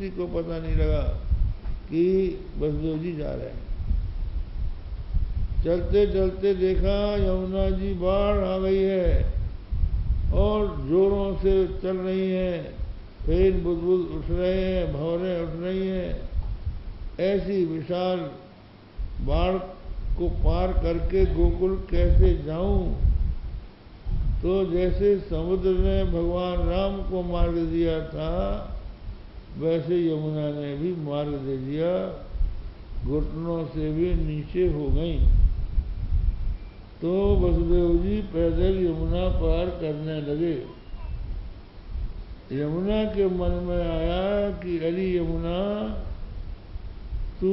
किसी को पता नहीं लगा कि वसुदेव जी जा रहे हैं। चलते चलते देखा यमुना जी बाढ़ आ गई है और जोरों से चल रही है, फेन बुदबुद उठ रहे हैं, भंवरें उठ रही हैं। ऐसी विशाल बाढ़ को पार करके गोकुल कैसे जाऊं? तो जैसे समुद्र ने भगवान राम को मार्ग दिया था, वैसे यमुना ने भी मार्ग दे दिया, घुटनों से भी नीचे हो गई। तो वसुदेव जी पैदल यमुना पार करने लगे। यमुना के मन में आया कि अरे यमुना, तू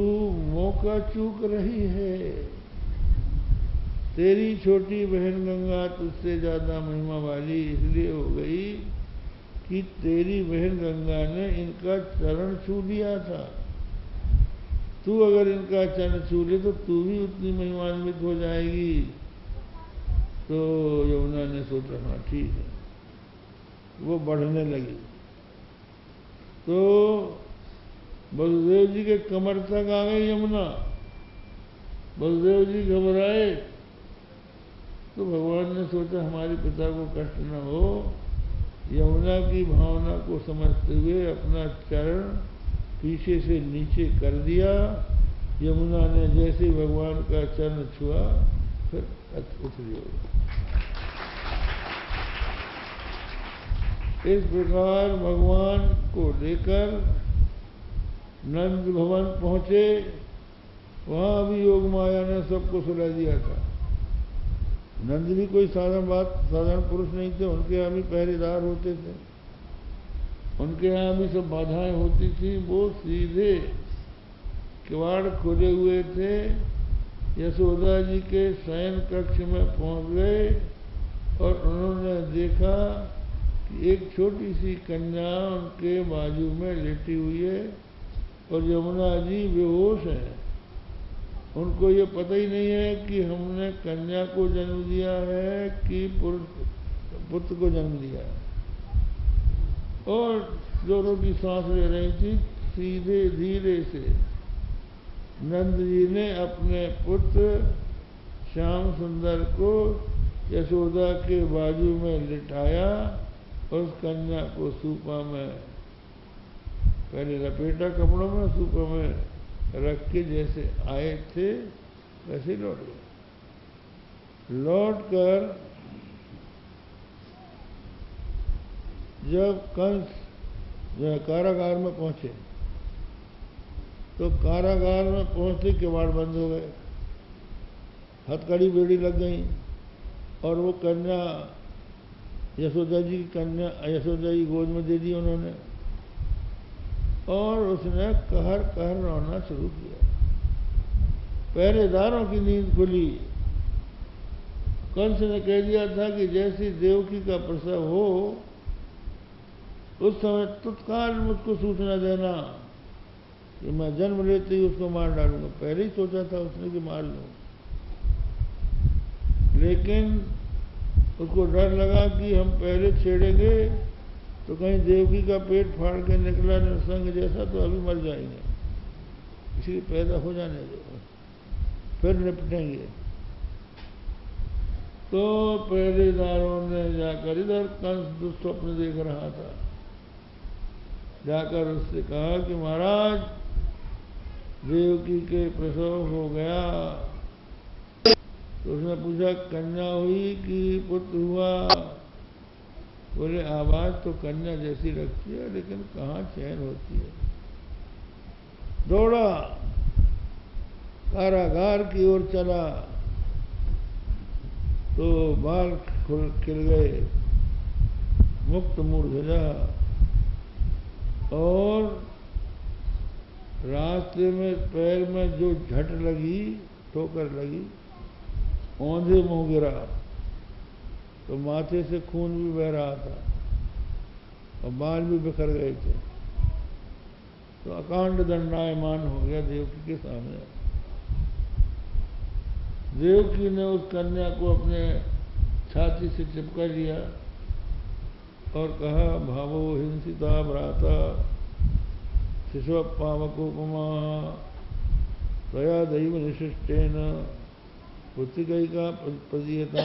मौका चूक रही है। तेरी छोटी बहन गंगा तुझसे ज्यादा महिमा वाली इसलिए हो गई कि तेरी बहन गंगा ने इनका चरण छू लिया था। तू अगर इनका चरण छू ले तो तू भी उतनी महिमान्वित हो जाएगी। तो यमुना ने सोचा हाँ ठीक है, वो बढ़ने लगी। तो वसुदेव जी के कमर तक आ गई यमुना। वसुदेव जी घबराए तो भगवान ने सोचा हमारे पिता को कष्ट न हो, यमुना की भावना को समझते हुए अपना चरण पीछे से नीचे कर दिया। यमुना ने जैसे भगवान का चरण छुआ फिर उतरी हो गई। इस प्रकार भगवान को लेकर नंद भवन पहुंचे। वहां भी योग माया ने सबको सुला दिया था। नंद भी कोई साधारण पुरुष नहीं थे, उनके यहाँ भी पहरेदार होते थे, उनके यहाँ भी सब बाधाएं होती थी। वो सीधे किवाड़ खोले हुए थे, यशोदा जी के शयन कक्ष में पहुंच गए और उन्होंने देखा कि एक छोटी सी कन्या उनके बाजू में लेटी हुई है और यमुना जी बेहोश हैं। उनको ये पता ही नहीं है कि हमने कन्या को जन्म दिया है कि पुत्र को जन्म दिया है। और दोनों की सांस ले रही थी। सीधे धीरे से नंद जी ने अपने पुत्र श्याम सुंदर को यशोदा के बाजू में लिटाया और उस कन्या को सूपा में पहले लपेटा, कपड़ों में सूपा में रख के जैसे आए थे वैसे लौट गए। लौट कर जब कंस जो कारागार में पहुंचे तो कारागार में पहुंचते किवाड़ बंद हो गए, हथकड़ी बेड़ी लग गई और वो कन्या यशोदा जी की कन्या यशोदा जी गोद में दे दी उन्होंने और उसने कहर कहर रोना शुरू किया। पहरेदारों की नींद खुली। कंस ने कह दिया था कि जैसी देवकी का प्रसव हो उस समय तत्काल मुझको सूचना देना कि मैं जन्म लेते ही उसको मार डालूंगा। पहले ही सोचा था उसने कि मार लूं, लेकिन उसको डर लगा कि हम पहले छेड़ेंगे तो कहीं देवकी का पेट फाड़ के निकला नरसंग जैसा तो अभी मर जाएंगे, इसलिए पैदा हो जाने दो फिर निपटेंगे। तो पहरेदारों ने जाकर, इधर कंस दुस्वप्न देख रहा था, जाकर उससे कहा कि महाराज देवकी के प्रसव हो गया। तो उसने पूछा कन्या हुई कि पुत्र हुआ? बोले आवाज तो कन्या जैसी लगती है लेकिन कहाँ चैन होती है। दौड़ा कारागार की ओर चला तो बाल खिल गए, मुक्त मूर्धजा और रास्ते में पैर में जो झट लगी, ठोकर लगी, औंधे मुंह गिरा तो माथे से खून भी बह रहा था और बाल भी बिखर गए थे। तो अकांड दंडायमान हो गया देवकी के सामने। देवकी ने उस कन्या को अपने छाती से चिपका लिया और कहा भावो हिंसिता भ्राता शिशु पावकोपमा त्वया दैव निशिष्टेन पुत्रिका प्रदीयता।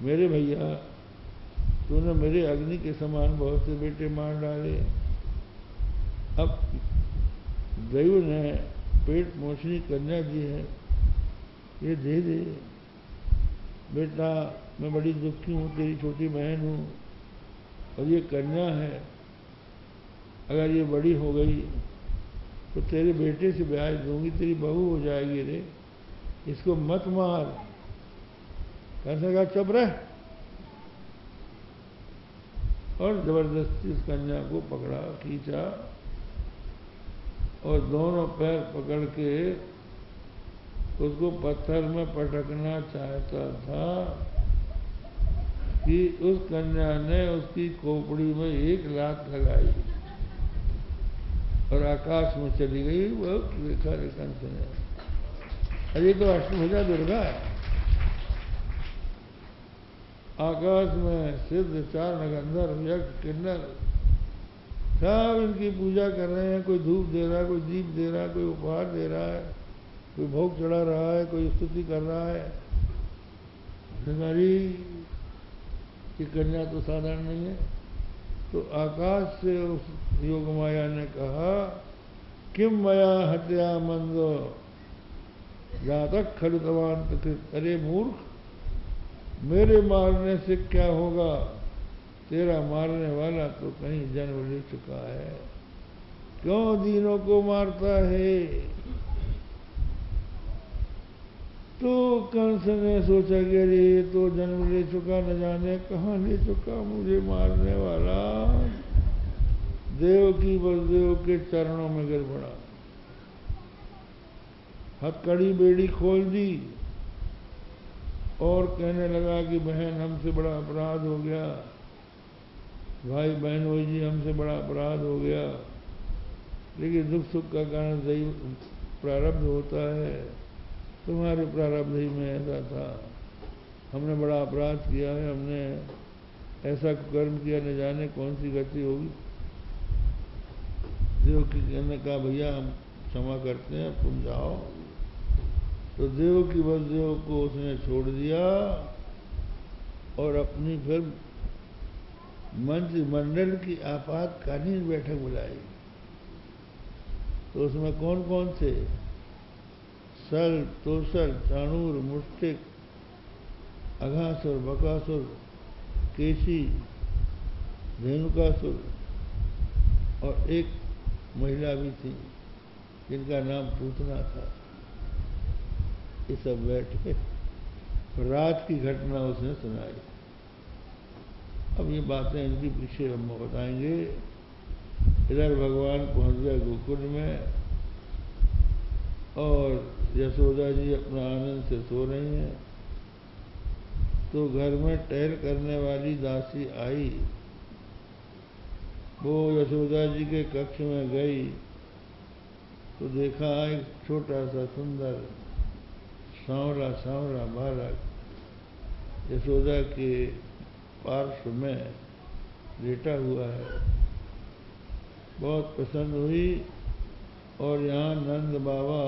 मेरे भैया, तूने मेरे अग्नि के समान बहुत से बेटे मार डाले। अब दैव ने पेट मोचनी कन्या दी है, ये दे दे बेटा। मैं बड़ी दुखी हूँ, तेरी छोटी बहन हूँ, और ये कन्या है। अगर ये बड़ी हो गई तो तेरे बेटे से ब्याह दूंगी, तेरी बहू हो जाएगी रे, इसको मत मार। कैसे कहा, चुप रह। और जबरदस्ती उस कन्या को पकड़ा, खींचा और दोनों पैर पकड़ के उसको पत्थर में पटकना चाहता था कि उस कन्या ने उसकी खोपड़ी में एक लात लगाई और आकाश में चली गई। बहुत रेखा रेखन सुने। अरे तो अष्टभुजा दुर्गा है। आकाश में सिद्ध, चारण, गंधर्व, यज्ञ, किन्नर सब इनकी पूजा कर रहे हैं। कोई धूप दे रहा है, कोई दीप दे रहा है, कोई उपहार दे रहा है, कोई भोग चढ़ा रहा है, कोई स्तुति कर रहा है। हमारी कि कन्या तो साधारण नहीं है। तो आकाश से उस योग माया ने कहा, किम मया हत्या मंदो जातक खलितवान तकृत। अरे मूर्ख, मेरे मारने से क्या होगा? तेरा मारने वाला तो कहीं जन्म ले चुका है। क्यों दीनों को मारता है? तो कंस ने सोचा कि अरे ये तो जन्म ले चुका, न जाने कहाँ ले चुका मुझे मारने वाला। देव की बलदेव के चरणों में गिर पड़ा, हथकड़ी बेड़ी खोल दी और कहने लगा कि बहन, हमसे बड़ा अपराध हो गया। भाई बहनोई जी, हमसे बड़ा अपराध हो गया। लेकिन दुख सुख का कारण दैव प्रारब्ध होता है। तुम्हारे प्रारब्ध ही में ऐसा था। हमने बड़ा अपराध किया है, हमने ऐसा कर्म किया, न जाने कौन सी गति होगी। देव की कहने का, भैया हम क्षमा करते हैं, तुम जाओ। तो देव की बलदेव को उसने छोड़ दिया और अपनी फिर मंत्रिमंडल की आपातकालीन बैठक बुलाई। तो उसमें कौन कौन थे? सल, तोसल, चाणूर, मुष्टिक, अघासुर, बकासुर, केशी, धेनुकासुर और एक महिला भी थी जिनका नाम पूतना था। ये सब बैठे रात की घटना उसने सुनाई। अब ये बातें इनकी पीछे हम बताएंगे। इधर भगवान पहुंच गए गोकुल में और यशोदा जी अपना आनंद से सो रही हैं। तो घर में टहल करने वाली दासी आई। वो यशोदा जी के कक्ष में गई तो देखा एक छोटा सा सुंदर सांवला सांवला बालक यशोदा के पार्श्व में लेटा हुआ है। बहुत पसंद हुई और यहाँ नंद बाबा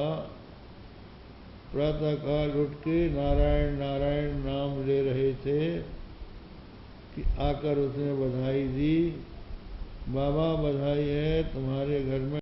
प्रातःकाल उठ के नारायण नारायण नाम ले रहे थे कि आकर उसने बधाई दी। बाबा बधाई है, तुम्हारे घर में